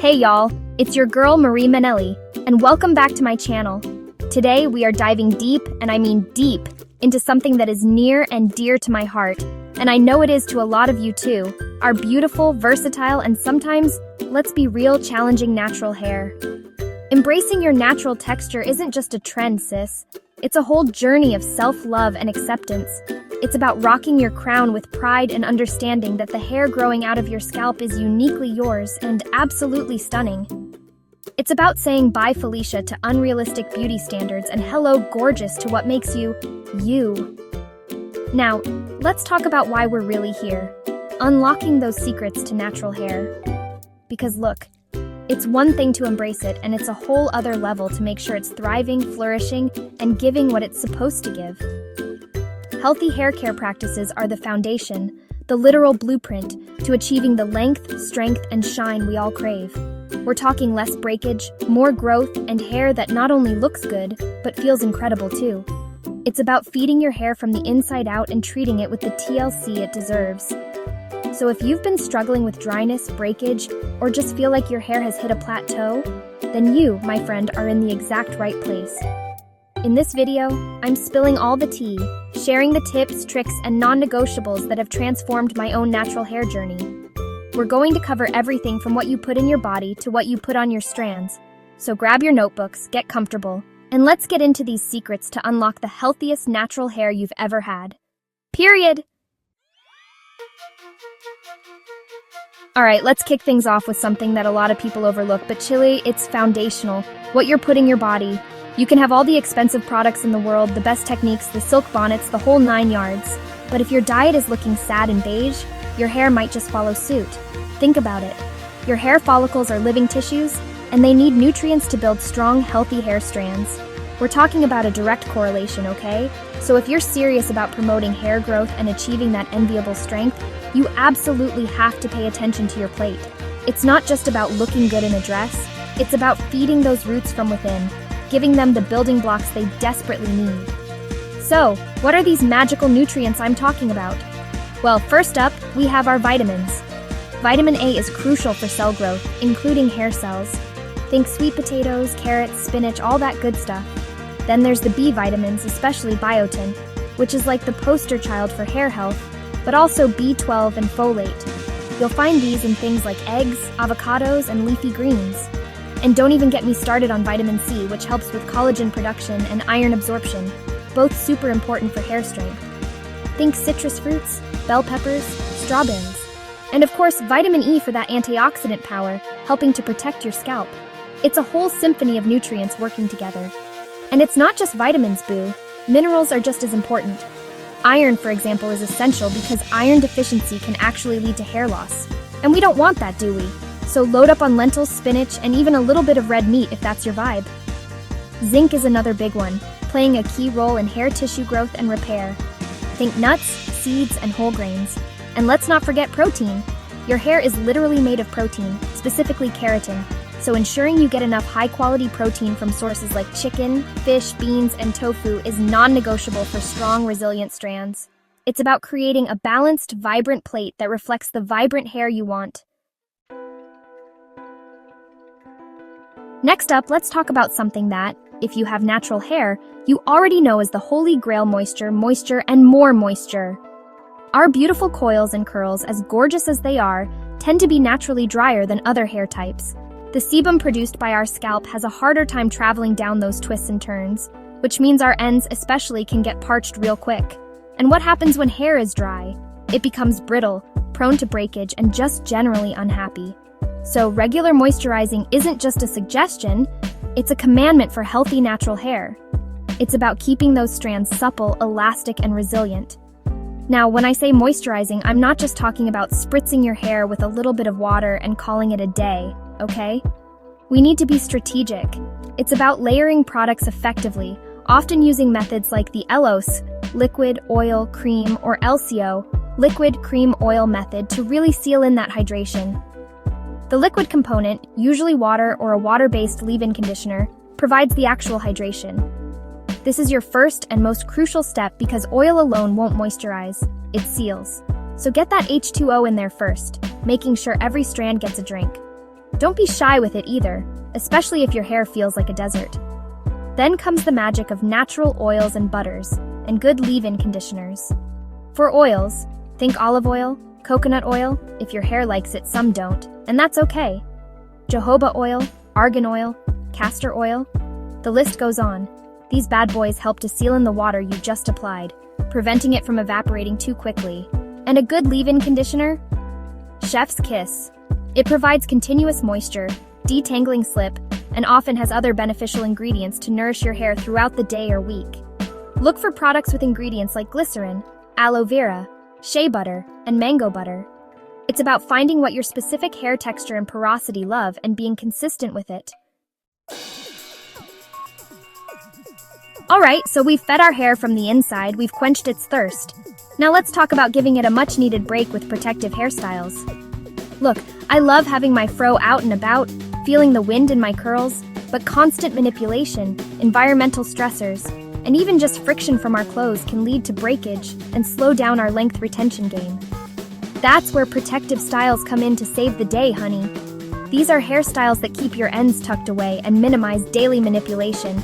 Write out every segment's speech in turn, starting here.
Hey y'all, it's your girl Marie Manelli, and welcome back to my channel. Today we are diving deep, and I mean deep, into something that is near and dear to my heart, and I know it is to a lot of you too, our beautiful, versatile, and sometimes, let's be real, challenging natural hair. Embracing your natural texture isn't just a trend, sis. It's a whole journey of self-love and acceptance. It's about rocking your crown with pride and understanding that the hair growing out of your scalp is uniquely yours and absolutely stunning. It's about saying bye, Felicia, to unrealistic beauty standards and hello, gorgeous, to what makes you, you. Now, let's talk about why we're really here. Unlocking those secrets to natural hair. Because look, it's one thing to embrace it, and it's a whole other level to make sure it's thriving, flourishing, and giving what it's supposed to give. Healthy hair care practices are the foundation, the literal blueprint, to achieving the length, strength, and shine we all crave. We're talking less breakage, more growth, and hair that not only looks good, but feels incredible too. It's about feeding your hair from the inside out and treating it with the TLC it deserves. So if you've been struggling with dryness, breakage, or just feel like your hair has hit a plateau, then you, my friend, are in the exact right place. In this video, I'm spilling all the tea, sharing the tips, tricks, and non-negotiables that have transformed my own natural hair journey. We're going to cover everything from what you put in your body to what you put on your strands. So grab your notebooks, get comfortable, and let's get into these secrets to unlock the healthiest natural hair you've ever had. Period! Alright, let's kick things off with something that a lot of people overlook, but Chile, it's foundational. What you're putting in your body. You can have all the expensive products in the world, the best techniques, the silk bonnets, the whole 9 yards. But if your diet is looking sad and beige, your hair might just follow suit. Think about it. Your hair follicles are living tissues, and they need nutrients to build strong, healthy hair strands. We're talking about a direct correlation, okay? So if you're serious about promoting hair growth and achieving that enviable strength, you absolutely have to pay attention to your plate. It's not just about looking good in a dress, it's about feeding those roots from within, giving them the building blocks they desperately need. So, what are these magical nutrients I'm talking about? Well, first up, we have our vitamins. Vitamin A is crucial for cell growth, including hair cells. Think sweet potatoes, carrots, spinach, all that good stuff. Then there's the B vitamins, especially biotin, which is like the poster child for hair health, but also B12 and folate. You'll find these in things like eggs, avocados, and leafy greens. And don't even get me started on vitamin C, which helps with collagen production and iron absorption, both super important for hair strength. Think citrus fruits, bell peppers, strawberries. And of course, vitamin E for that antioxidant power, helping to protect your scalp. It's a whole symphony of nutrients working together. And it's not just vitamins, boo. Minerals are just as important. Iron, for example, is essential because iron deficiency can actually lead to hair loss. And we don't want that, do we? So load up on lentils, spinach, and even a little bit of red meat if that's your vibe. Zinc is another big one, playing a key role in hair tissue growth and repair. Think nuts, seeds, and whole grains. And let's not forget protein. Your hair is literally made of protein, specifically keratin, so ensuring you get enough high-quality protein from sources like chicken, fish, beans, and tofu is non-negotiable for strong, resilient strands. It's about creating a balanced, vibrant plate that reflects the vibrant hair you want. Next up, let's talk about something that, if you have natural hair, you already know is the holy grail: moisture, and more moisture. Our beautiful coils and curls, as gorgeous as they are, tend to be naturally drier than other hair types. The sebum produced by our scalp has a harder time traveling down those twists and turns, which means our ends especially can get parched real quick. And what happens when hair is dry? It becomes brittle, prone to breakage, and just generally unhappy. So regular moisturizing isn't just a suggestion, it's a commandment for healthy natural hair. It's about keeping those strands supple, elastic, and resilient. Now, when I say moisturizing, I'm not just talking about spritzing your hair with a little bit of water and calling it a day, okay? We need to be strategic. It's about layering products effectively, often using methods like the ELOS, liquid, oil, cream, or LCO, liquid, cream, oil method to really seal in that hydration. The liquid component, usually water or a water-based leave-in conditioner, provides the actual hydration. This is your first and most crucial step because oil alone won't moisturize, it seals. So get that H2O in there first, making sure every strand gets a drink. Don't be shy with it either, especially if your hair feels like a desert. Then comes the magic of natural oils and butters, and good leave-in conditioners. For oils, think olive oil, coconut oil, if your hair likes it, some don't, and that's okay. Jojoba oil, argan oil, castor oil, the list goes on. These bad boys help to seal in the water you just applied, preventing it from evaporating too quickly. And a good leave-in conditioner? Chef's Kiss. It provides continuous moisture, detangling slip, and often has other beneficial ingredients to nourish your hair throughout the day or week. Look for products with ingredients like glycerin, aloe vera, shea butter, and mango butter. It's about finding what your specific hair texture and porosity love and being consistent with it. Alright, so we've fed our hair from the inside, we've quenched its thirst. Now let's talk about giving it a much-needed break with protective hairstyles. Look, I love having my fro out and about, feeling the wind in my curls, but constant manipulation, environmental stressors, and even just friction from our clothes can lead to breakage and slow down our length retention game. That's where protective styles come in to save the day, honey. These are hairstyles that keep your ends tucked away and minimize daily manipulation,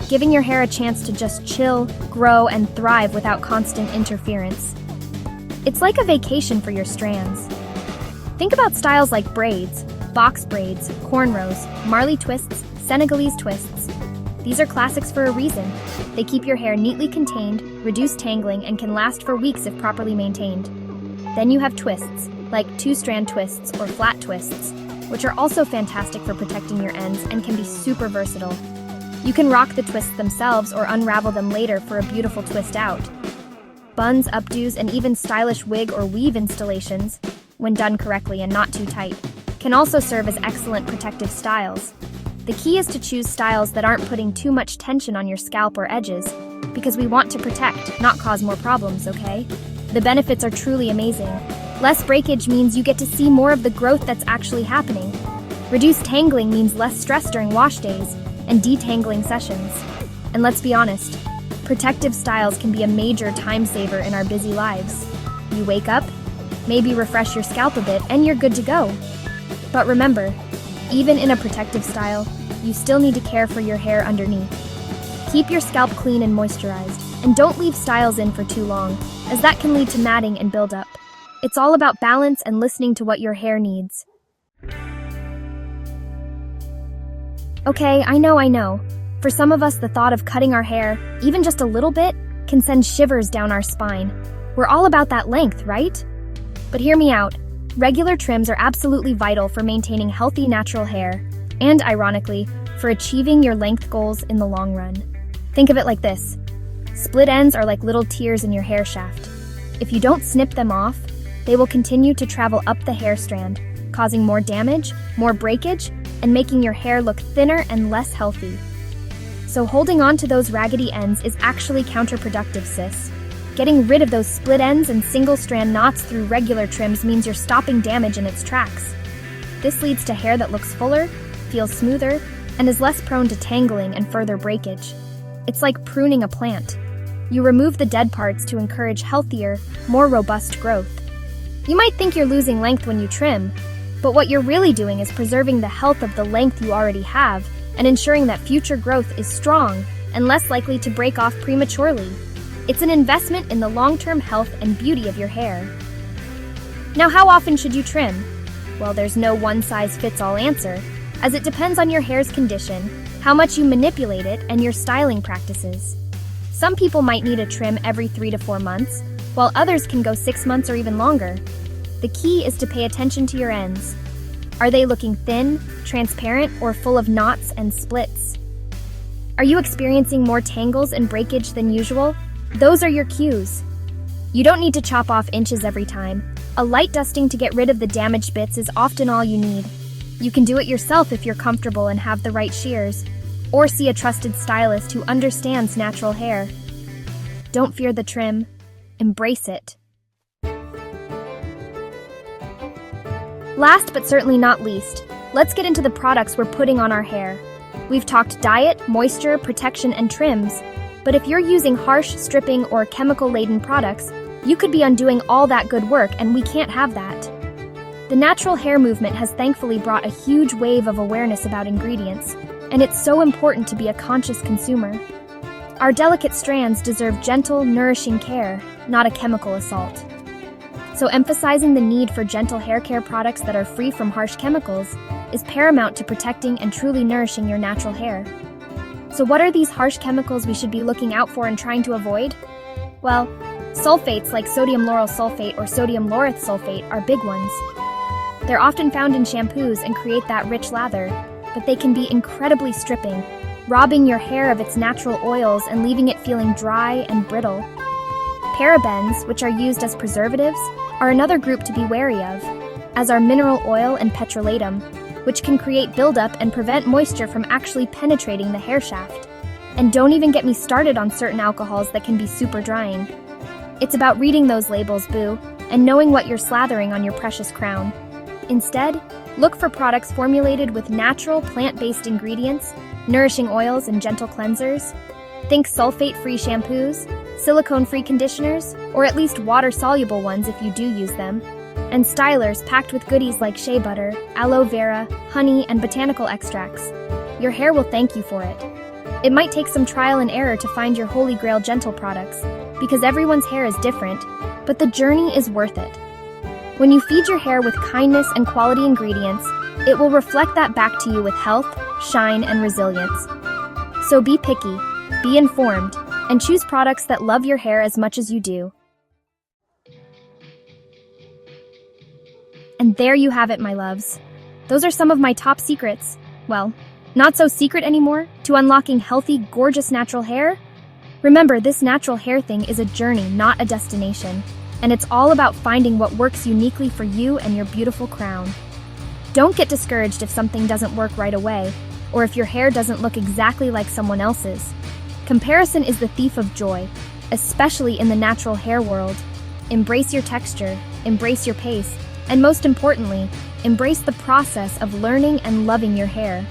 giving your hair a chance to just chill, grow, and thrive without constant interference. It's like a vacation for your strands. Think about styles like braids, box braids, cornrows, Marley twists, Senegalese twists. These are classics for a reason. They keep your hair neatly contained, reduce tangling, and can last for weeks if properly maintained. Then you have twists, like two-strand twists or flat twists, which are also fantastic for protecting your ends and can be super versatile. You can rock the twists themselves or unravel them later for a beautiful twist out. Buns, updos, and even stylish wig or weave installations, when done correctly and not too tight, can also serve as excellent protective styles. The key is to choose styles that aren't putting too much tension on your scalp or edges, because we want to protect, not cause more problems, okay? The benefits are truly amazing. Less breakage means you get to see more of the growth that's actually happening. Reduced tangling means less stress during wash days and detangling sessions. And let's be honest, protective styles can be a major time saver in our busy lives. You wake up, maybe refresh your scalp a bit, and you're good to go. But remember, even in a protective style, you still need to care for your hair underneath. Keep your scalp clean and moisturized, and don't leave styles in for too long, as that can lead to matting and buildup. It's all about balance and listening to what your hair needs. Okay, I know. For some of us, the thought of cutting our hair, even just a little bit, can send shivers down our spine. We're all about that length, right? But hear me out. Regular trims are absolutely vital for maintaining healthy natural hair, and ironically, for achieving your length goals in the long run. Think of it like this. Split ends are like little tears in your hair shaft. If you don't snip them off, they will continue to travel up the hair strand, causing more damage, more breakage, and making your hair look thinner and less healthy. So holding on to those raggedy ends is actually counterproductive, sis. Getting rid of those split ends and single-strand knots through regular trims means you're stopping damage in its tracks. This leads to hair that looks fuller, feels smoother, and is less prone to tangling and further breakage. It's like pruning a plant. You remove the dead parts to encourage healthier, more robust growth. You might think you're losing length when you trim, but what you're really doing is preserving the health of the length you already have and ensuring that future growth is strong and less likely to break off prematurely. It's an investment in the long-term health and beauty of your hair. Now, how often should you trim? Well, there's no one-size-fits-all answer, as it depends on your hair's condition, how much you manipulate it, and your styling practices. Some people might need a trim every 3 to 4 months, while others can go 6 months or even longer. The key is to pay attention to your ends. Are they looking thin, transparent, or full of knots and splits? Are you experiencing more tangles and breakage than usual? Those are your cues. You don't need to chop off inches every time. A light dusting to get rid of the damaged bits is often all you need. You can do it yourself if you're comfortable and have the right shears, or see a trusted stylist who understands natural hair. Don't fear the trim. Embrace it. Last but certainly not least, let's get into the products we're putting on our hair. We've talked diet, moisture, protection, and trims, but if you're using harsh, stripping, or chemical-laden products, you could be undoing all that good work, and we can't have that. The natural hair movement has thankfully brought a huge wave of awareness about ingredients, and it's so important to be a conscious consumer. Our delicate strands deserve gentle, nourishing care, not a chemical assault. So emphasizing the need for gentle hair care products that are free from harsh chemicals is paramount to protecting and truly nourishing your natural hair. So what are these harsh chemicals we should be looking out for and trying to avoid? Well, sulfates like sodium lauryl sulfate or sodium laureth sulfate are big ones. They're often found in shampoos and create that rich lather, but they can be incredibly stripping, robbing your hair of its natural oils and leaving it feeling dry and brittle. Parabens, which are used as preservatives, are another group to be wary of, as are mineral oil and petrolatum, which can create buildup and prevent moisture from actually penetrating the hair shaft. And don't even get me started on certain alcohols that can be super drying. It's about reading those labels, boo, and knowing what you're slathering on your precious crown. Instead, look for products formulated with natural, plant-based ingredients, nourishing oils and gentle cleansers. Think sulfate-free shampoos, silicone-free conditioners, or at least water-soluble ones if you do use them, and stylers packed with goodies like shea butter, aloe vera, honey, and botanical extracts. Your hair will thank you for it. It might take some trial and error to find your holy grail gentle products, because everyone's hair is different, but the journey is worth it. When you feed your hair with kindness and quality ingredients, it will reflect that back to you with health, shine, and resilience. So be picky, be informed, and choose products that love your hair as much as you do. And there you have it, my loves. Those are some of my top secrets. Well, not so secret anymore, to unlocking healthy, gorgeous natural hair. Remember, this natural hair thing is a journey, not a destination. And it's all about finding what works uniquely for you and your beautiful crown. Don't get discouraged if something doesn't work right away, or if your hair doesn't look exactly like someone else's. Comparison is the thief of joy, especially in the natural hair world. Embrace your texture, embrace your pace, and most importantly, embrace the process of learning and loving your hair.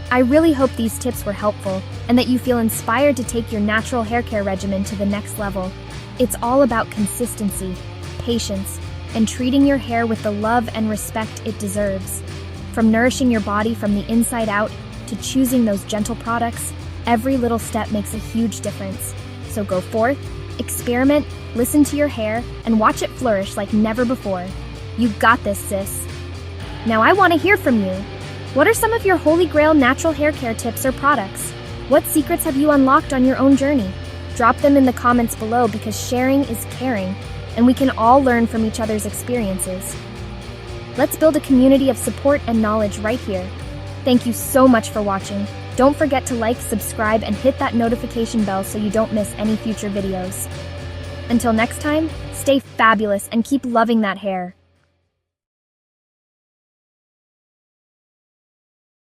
I really hope these tips were helpful and that you feel inspired to take your natural hair care regimen to the next level. It's all about consistency, patience, and treating your hair with the love and respect it deserves. From nourishing your body from the inside out to choosing those gentle products, every little step makes a huge difference. So go forth, experiment, listen to your hair, and watch it flourish like never before. You got this, sis. Now I want to hear from you. What are some of your holy grail natural hair care tips or products? What secrets have you unlocked on your own journey? Drop them in the comments below because sharing is caring, and we can all learn from each other's experiences. Let's build a community of support and knowledge right here. Thank you so much for watching. Don't forget to like, subscribe, and hit that notification bell so you don't miss any future videos. Until next time, stay fabulous and keep loving that hair.